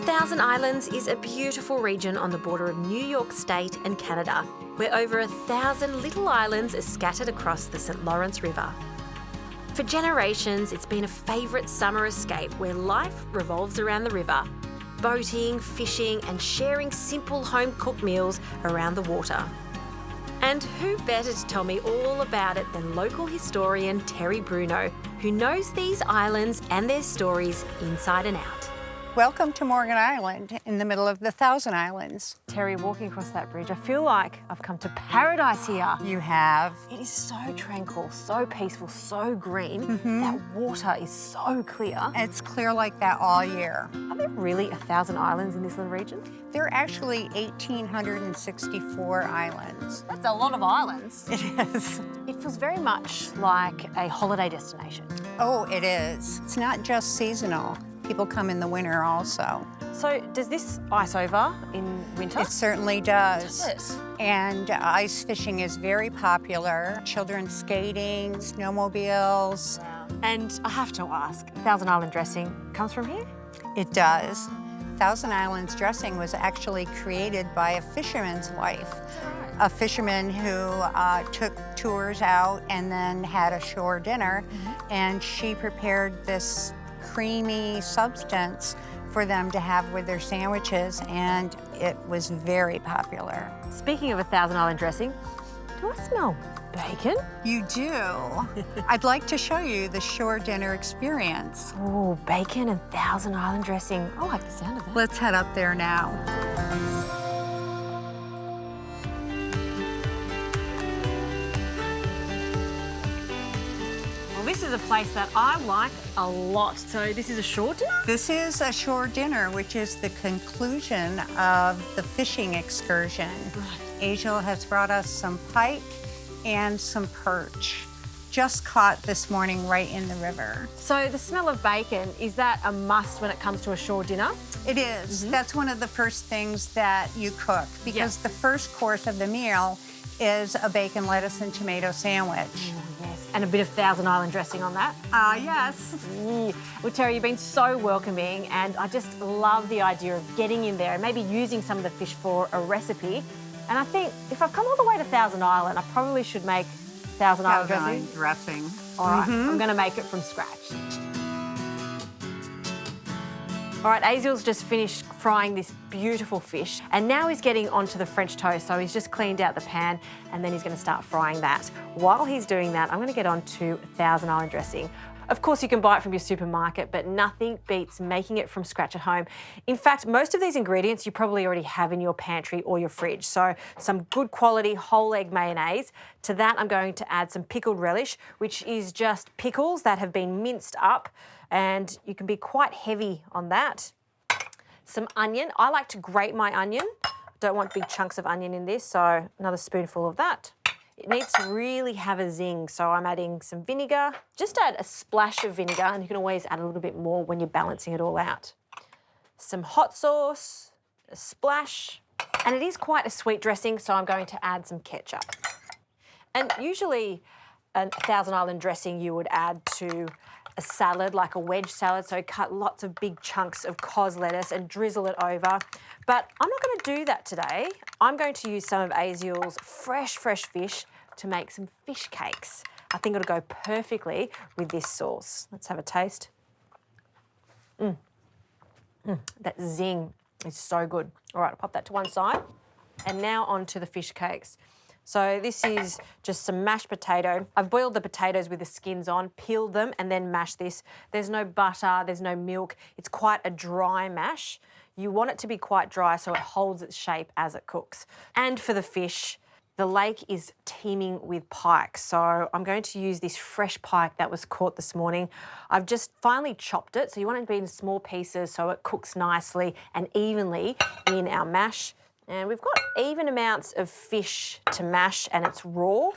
Thousand Islands is a beautiful region on the border of New York State and Canada, where over 1,000 little islands are scattered across the St. Lawrence River. For generations, it's been a favourite summer escape where life revolves around the river, boating, fishing and sharing simple home-cooked meals around the water. And who better to tell me all about it than local historian Terry Bruno, who knows these islands and their stories inside and out. Welcome to Morgan Island, in the middle of the Thousand Islands. Terry, walking across that bridge, I feel like I've come to paradise here. You have. It is so tranquil, so peaceful, so green. That water is so clear. It's clear like that all year. Are there really 1,000 islands in this little region? There are actually 1,864 islands. That's a lot of islands. It is. It feels very much like a holiday destination. Oh, it is. It's not just seasonal. People come in the winter also. So does this ice over in winter? It certainly does. Does it? And ice fishing is very popular. Children skating, snowmobiles. Wow. And I have to ask, Thousand Island dressing comes from here? It does. Thousand Islands dressing was actually created by a fisherman's wife. A fisherman who took tours out and then had a shore dinner, and she prepared this creamy substance for them to have with their sandwiches, and it was very popular. Speaking of 1,000 Island dressing, do I smell bacon? You do. I'd like to show you the shore dinner experience. Oh, bacon and 1,000 Island dressing. I like the sound of that. Let's head up there now. This is a place that I like a lot. So this is a shore dinner? This is a shore dinner, which is the conclusion of the fishing excursion. Angel has brought us some pike and some perch, just caught this morning right in the river. So the smell of bacon, is that a must when it comes to a shore dinner? It is. That's one of the first things that you cook, because the first course of the meal is a bacon, lettuce, and tomato sandwich. Yes, and a bit of Thousand Island dressing on that. Yes. Well, Terry, you've been so welcoming, and I just love the idea of getting in there and maybe using some of the fish for a recipe. And I think if I've come all the way to Thousand Island, I probably should make Thousand Island dressing. All right, I'm going to make it from scratch. All right, Aziel's just finished frying this beautiful fish, and now he's getting onto the French toast. So he's just cleaned out the pan, and then he's going to start frying that. While he's doing that, I'm going to get on to Thousand Island dressing. Of course, you can buy it from your supermarket, but nothing beats making it from scratch at home. In fact, most of these ingredients you probably already have in your pantry or your fridge. So some good quality whole egg mayonnaise. To that, I'm going to add some pickled relish, which is just pickles that have been minced up, and you can be quite heavy on that. Some onion. I like to grate my onion. Don't want big chunks of onion in this, so another spoonful of that. It needs to really have a zing, so I'm adding some vinegar. Just add a splash of vinegar, and you can always add a little bit more when you're balancing it all out. Some hot sauce, a splash, and it is quite a sweet dressing, so I'm going to add some ketchup. And usually a Thousand Island dressing you would add to a salad, like a wedge salad, so cut lots of big chunks of cos lettuce and drizzle it over. But I'm not going to do that today. I'm going to use some of Aziel's fresh fish to make some fish cakes. I think it'll go perfectly with this sauce. Let's have a taste. That zing is so good. All right, I'll pop that to one side. And now on to the fish cakes. So this is just some mashed potato. I've boiled the potatoes with the skins on, peeled them, and then mashed this. There's no butter, there's no milk. It's quite a dry mash. You want it to be quite dry so it holds its shape as it cooks. And for the fish, the lake is teeming with pike. So I'm going to use this fresh pike that was caught this morning. I've just finely chopped it, so you want it to be in small pieces so it cooks nicely and evenly in our mash. And we've got even amounts of fish to mash, and it's raw.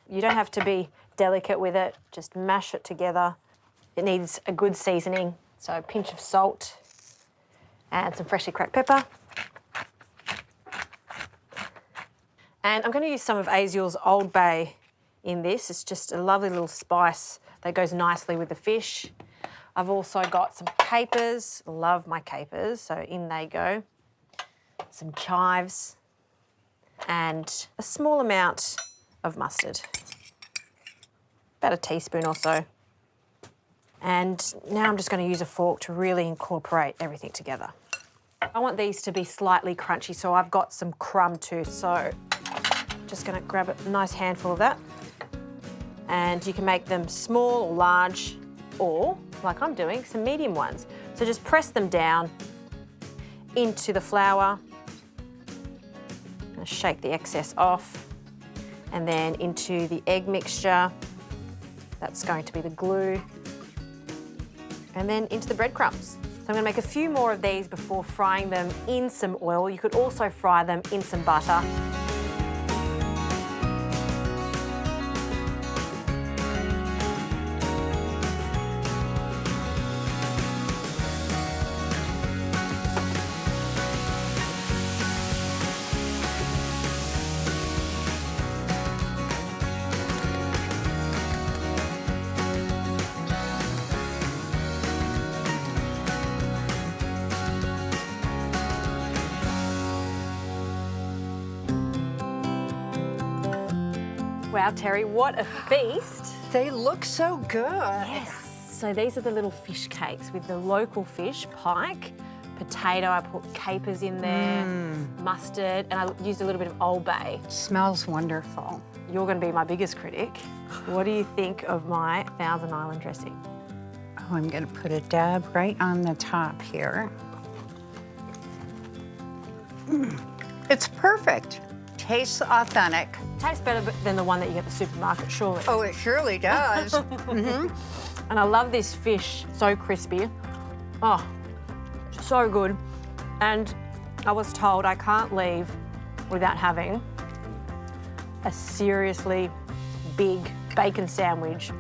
You don't have to be delicate with it, just mash it together. It needs a good seasoning, so a pinch of salt and some freshly cracked pepper. And I'm going to use some of Aziel's Old Bay in this. It's just a lovely little spice that goes nicely with the fish. I've also got some capers. Love my capers, so in they go. Some chives and a small amount of mustard. About a teaspoon or so. And now I'm just going to use a fork to really incorporate everything together. I want these to be slightly crunchy, so I've got some crumb too, so just going to grab a nice handful of that. And you can make them small or large, or, like I'm doing, some medium ones. So just press them down into the flour, and shake the excess off, and then into the egg mixture. That's going to be the glue. And then into the breadcrumbs. So I'm going to make a few more of these before frying them in some oil. You could also fry them in some butter. Wow, Terry, what a feast. They look so good. Yes. So these are the little fish cakes with the local fish, pike, potato, I put capers in there, mustard, and I used a little bit of Old Bay. Smells wonderful. You're going to be my biggest critic. What do you think of my Thousand Island dressing? Oh, I'm going to put a dab right on the top here. It's perfect. Tastes authentic. Tastes better than the one that you get at the supermarket, surely. Oh, it surely does. And I love this fish, so crispy. Oh, so good. And I was told I can't leave without having a seriously big bacon sandwich.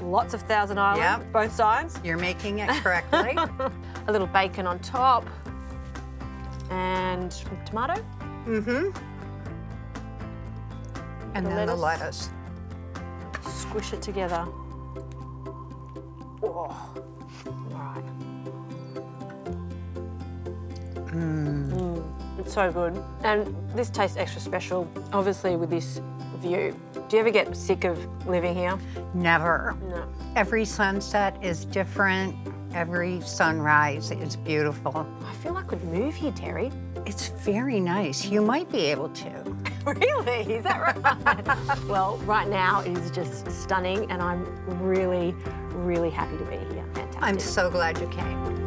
Lots of Thousand Island, Yep. both sides. You're making it correctly. A little bacon on top. And tomato. And then the lettuce. Squish it together. Oh, all right. It's so good. And this tastes extra special, obviously, with this view. Do you ever get sick of living here? Never. No. Every sunset is different. Every sunrise is beautiful. I feel I could move here, Terry. It's very nice. You might be able to. Really? Is that right? Well, right now it is just stunning, and I'm really, really happy to be here. Fantastic. I'm so glad you came.